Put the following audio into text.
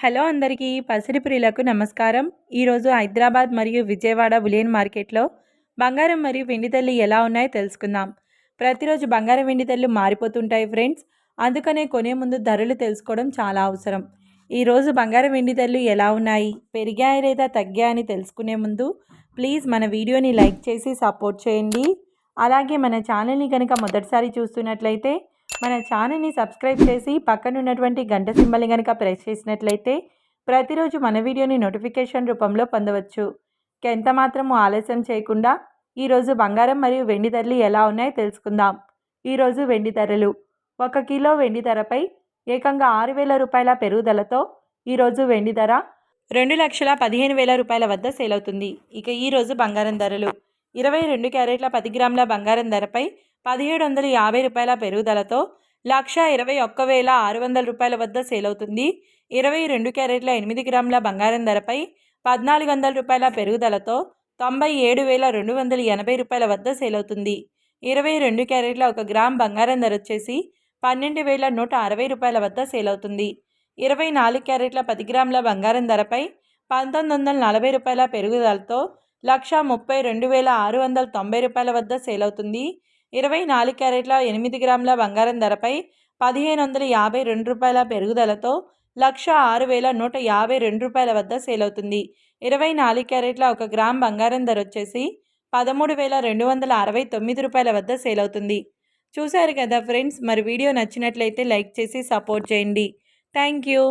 Hello అందరికీ పసిడి ప్రియులకు నమస్కారం. ఈరోజు హైదరాబాద్ మరియు విజయవాడ బులియన్ మార్కెట్లో బంగారం మరియు వెండి ధరలు ఎలా ఉన్నాయో తెలుసుకుందాం. ప్రతిరోజు బంగారం వెండి ధరలు మారిపోతుంటాయి ఫ్రెండ్స్. అందుకనే కొనే ముందు ధరలు తెలుసుకోవడం చాలా అవసరం. ఈరోజు బంగారం వెండి ధరలు ఎలా ఉన్నాయి, పెరిగాయి లేదా తగ్గాయని తెలుసుకునే ముందు ప్లీజ్ మన వీడియోని లైక్ చేసి సపోర్ట్ చేయండి. అలాగే మన ఛానల్ని కనుక మొదటిసారి చూస్తున్నట్లయితే మన ఛానల్ని సబ్స్క్రైబ్ చేసి పక్కన ఉన్నటువంటి గంట సింబల్ని కనుక ప్రెస్ చేసినట్లయితే ప్రతిరోజు మన వీడియోని నోటిఫికేషన్ రూపంలో పొందవచ్చు. ఎంత మాత్రము ఆలస్యం చేయకుండా ఈరోజు బంగారం మరియు వెండి ధరలు ఎలా ఉన్నాయో తెలుసుకుందాం. ఈరోజు వెండి ధరలు 1 కిలో వెండి ధరపై ఏకంగా 6,000 రూపాయల పెరుగుదలతో ఈరోజు వెండి ధర 2,15,000 రూపాయల వద్ద సేల్ అవుతుంది. ఇక ఈరోజు బంగారం ధరలు 22 క్యారెట్ల 10 గ్రాముల బంగారం ధరపై 1,750 రూపాయల పెరుగుదలతో 1,21,600 రూపాయల వద్ద సేల్ అవుతుంది. 22 క్యారెట్ల 8 గ్రాముల బంగారం ధరపై 1,400 రూపాయల పెరుగుదలతో 97,280 రూపాయల వద్ద సేల్ అవుతుంది. 22 క్యారెట్ల 1 గ్రామ్ బంగారం ధర వచ్చేసి 12,160 రూపాయల వద్ద సేల్ అవుతుంది. 24 క్యారెట్ల 10 గ్రాముల బంగారం ధరపై 1,940 రూపాయల పెరుగుదలతో 1,32,690 రూపాయల వద్ద సేల్ అవుతుంది. 24 క్యారెట్ల 8 గ్రాముల బంగారం ధరపై 1,552 రూపాయల పెరుగుదలతో 1,06,152 రూపాయల వద్ద సేల్ అవుతుంది. 24 క్యారెట్ల 1 గ్రామ్ బంగారం ధర వచ్చేసి 13,269 రూపాయల వద్ద సేల్ అవుతుంది. చూశారు కదా ఫ్రెండ్స్, మరి వీడియో నచ్చినట్లయితే లైక్ చేసి సపోర్ట్ చేయండి. Thank you.